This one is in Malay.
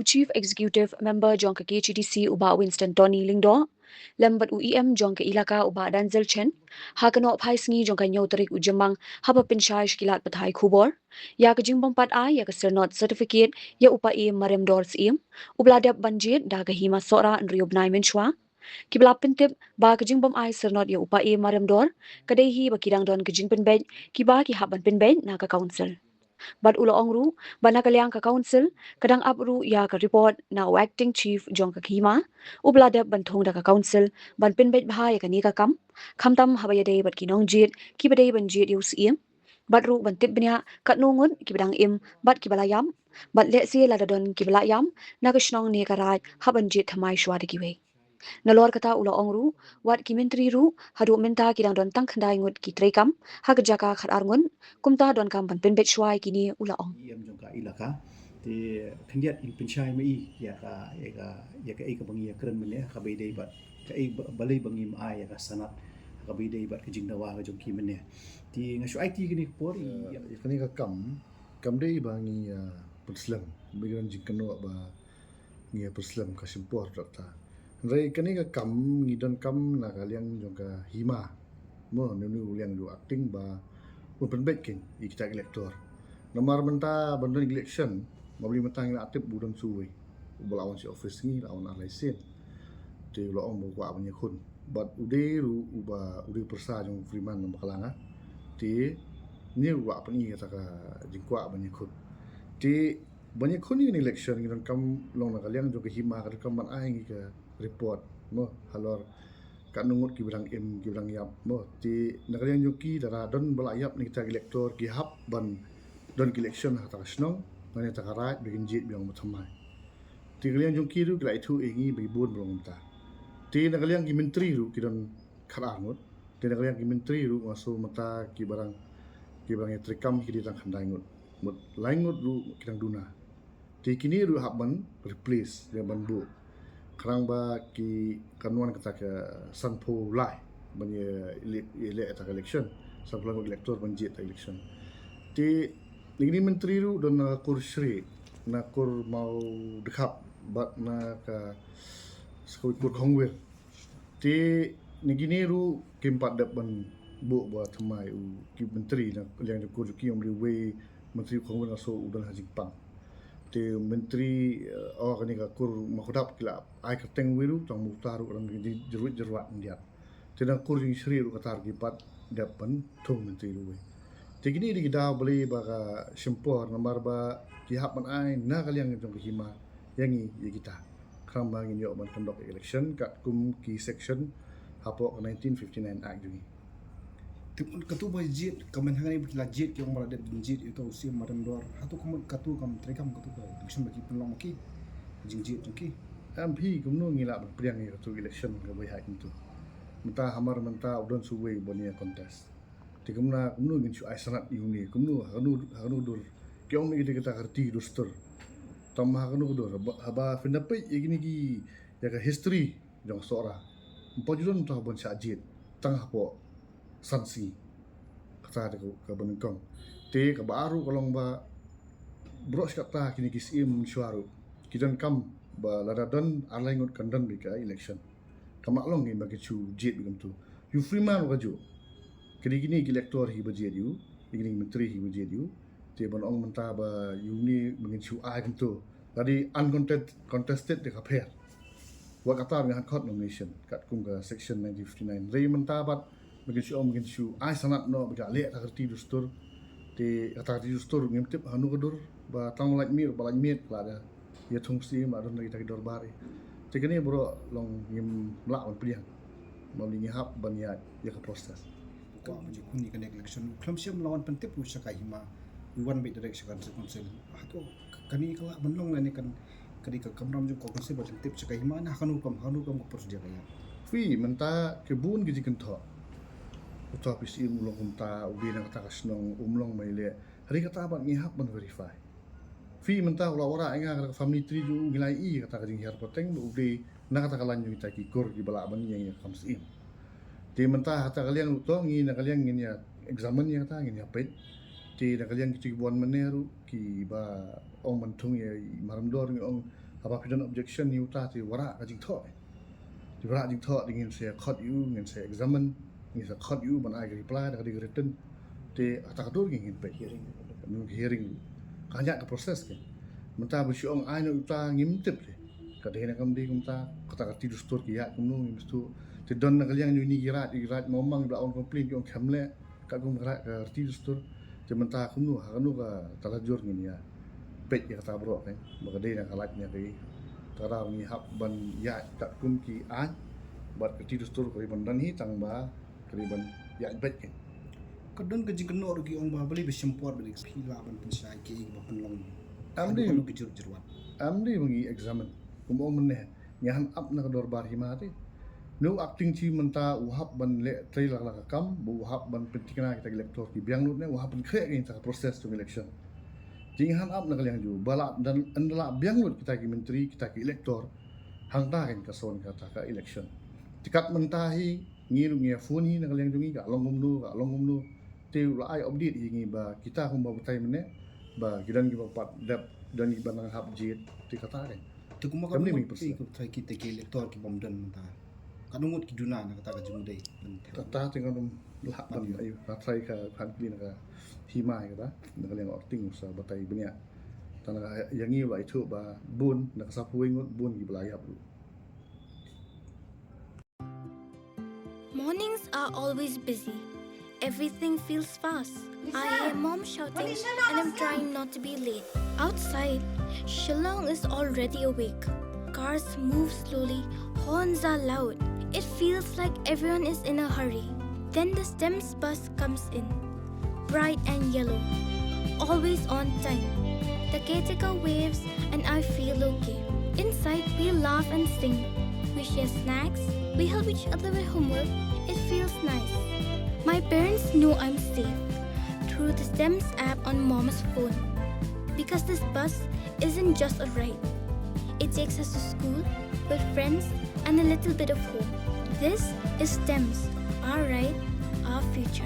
Chief Executive Member jong ke KHDC uba Winston Tony Lingdo, lembat UEM jong ke ilaka uba Danzel Chen, ha kano phai sngi jong ka nyotrik ujemang haba pinchai shkilat pathai khubor, ya ke jingbong pat a ya ke sernot certificate ya upa e marem dors im, ubladap banjit da ke hima sora nriyob nai menchwa, kibla pintip ba ke jingbom ai sernot ya upa e marem dor, kadehi ba kidang don ke jingpen bed, kiba ki haban pen bed na ka council. But ulo ongru bana kalyang ka council kadang apru ya ka report na acting chief jong ka khima ubla de ban thong da ka council ban pin bet bha ya ka ni ka kam tam haba ya dei bat ki nong jit ki ba dei ban jit yu sim bat ru ban tip bnya kat nongun ki badang im bat ki bala yam bat le si la da don ki bala yam na ka shnong ne ka raj haban jit thamai shwa de ki we nalor kata ulo ongru wat ki menteri ru hadu menta ki dang don tang khandai ngut ki trekam ha ka jaka khat arngun kumta don kam ban pin bet shwai kini ula ong em trong cả ilaka thì khánh điện in pinchai mai ya ka ka bangi ya keren mene ka be dei bat ka balai bangi ma ya ka sanat ka be dei bat ka jingdawa ka jongki mene thì ngasu IT gini por kani ka kam dei bangi Muslim bigan jingkano ba ngi Muslim ka simpor ta rai kani ka kam ngi don kam na ka liang jong ka hima mo nu liang du acting ba open baking ikita elector nomor menta bandon election mabli menta ngi aktif budon suwe belawan si office ngi lawan alaisin te lo ong bo kwa banya khun but ude ru uba ude persa jong freeman nam kalanga te ni wa pani ta ka jingkwa banya khun te banyak khun ni election ngi don kam long na kaliang jo ke hima ka kam man ai ngi ka report mo halor kan nungut ki bilang ki bilang yap mo ti nakaliang jo ki dara don bala yap ni ta elector ki hap ban don ki election ha ta snong ngani ta karat begin jit biang mathamai ti kaliang jo ki ru kla itu engi bi bun blong ta ti nakaliang ki menteri ru ki don kharangot ti nakaliang ki menteri ru maso mata ki barang trikam ki di tang khandai ngut mut laingut ru kidang duna ti kini ru haban replace dengan bandu kerang ba ki kanuan kata ke sanpo lai banya elek ta election sanpo elector banjit ta election ti ini menteri ru don kur sri na kur mau dekhap bat na ka skoi kur khongwer ti nigini ru kimpat dap ban bu ba thamai u ki menteri na yang kur ki om we menteri khongwer so udan hajipang te menteri kani ka kur makudap kila ai ka teng wiru tang mutaru ran jeruat dia te na kur jing sri ru katar ki pat dapan thong menteri ru te gini di da beli ba ka simpor nambar ba ki hap man ai na kaliang jong ki hima yangi ye kita kram ba ngin yo ban conduct election kat kum ki section hapo 1959 act jungi katu ba jit kamen hangani la jit yang mara det jit itu usia maram dor hatu kamen katu kam trekam katu ba election bagi penlong ki jing jit ki MP kumno ngila ban priang ni katu election ka bai hak itu menta hamar menta udon suwe bonia contest ti kumna kumno ngin su ai sanat yuni kumno hanu dur kyong ni kita kerti dostor tamah kanu dur haba findapai igini ki ya ka history jong sora pojudon ta bon sa jit tang hapo sansi kata de ka benengkong te ka baru kolong ba bros kata kini kisim suaru kidan kam ba ladadon alai ngot kandan bika election kama long ni bagi chu jit bigam tu you freeman ka ju kini gini elector hi bajet you igini menteri hi bajet you te bon ong menta ba you ni bagi chu ai kan tu tadi uncontested de ka pher wa kata dengan court nomination kat kum ka section 1959 rei menta bat mungkin shu ai sanat no bega le ta kerti dustur te kata kerti dustur ngem tip hanu kedur ba tang like mir ba like mit la da ya thung si ma don lagi ta dor bare te kene bro long ngem la on priang mo li hap ban ya ka proses ko amji kunni kan election klamsiam lawan pentip u sakai hima wan be direction kan council hatu kani kala banlong la ne kan kadi ka kamram jong ko konsep ba tip sakai hima na hanu kam ko prosedur ya fi menta kebun gi jikin tho utah pisi mulong kumta ubi nang kata kasnong umlong maile hari kata abang ngihap ban verify fi menta ula ora inga kata family tree ju ngilai I kata kajing hiar poteng ubi na kata kalan ju kita kikor di bala ban yang comes in ti menta kata kalian utong ngi na kalian ngin ya examen yang kata ngin ya pet ti na kalian kici buan meneru ki ba ong mantung ya maram dor ngi ong apa pidon objection ni uta ti wara ka jing tho ti wara jing tho dingin se khot yu ngin se examine ngin se khot yu ban ai reply da di written ti atadur ngin pe hearing kanya ka proses ke menta bu siong ai no uta ngim tip ka de na kam di kumta kata ka ti dustur ki ya kumnu ngim stu ti don na kalyang ni girat momang da on complain yong khamle ka gum ra ka ti dustur ti menta kumnu ha kanu ka talajur ngin ya pet ya kata bro kan maka de na kalat nya ki tara ni hab ban ya tak kum ki an bat ka ti dustur ko ban dan hi tang ba kariban ya bet kan kadon ka jing no ki ong ba bali be sempor be phila ban pensai ki ba penlong amdi no ki jur jurwan amdi mengi examine kumong meneh nyahan up na kador bar himati no acting chi menta uhap ban le trailer la kam bu uhap ban pentikna kita elector ki biang lut ne uhap ban khe ngi ta proses to election jinghan up na kalyang ju bala dan andala biang lut kita ki menteri kita ki elector hang ta kan ka son kata ka election tikat mentahi ngiru ngia funi na kalyang jungi ka longum nu te la ai update ngi ba kita hum ba butai mene ba gidan gi ba pat dap dan gi banang hap jit ti kata kan tu kuma ka Kami mo may persen. ko try kita ki elector ki bom dan ta kadungot ki duna na kata ka jung dei tata tinggal lah ban ayu ka try ka kan clean ka himai ka na kalyang acting sa batai benya tanah yang i ba itu ba bun na kasapuing bun gi belayap Mornings are always busy. Everything feels fast. I hear mom shouting and I'm trying not to be late. Outside, Shillong is already awake. Cars move slowly, horns are loud. It feels like everyone is in a hurry. Then the STEMS bus comes in, bright and yellow, always on time. The caretaker waves and I feel okay. Inside, we laugh and sing. We share snacks, we help each other with homework. It feels nice. My parents know I'm safe through the STEMS app on mom's phone. Because this bus isn't just a ride. It takes us to school with friends and a little bit of hope. This is STEMS, our ride, our future.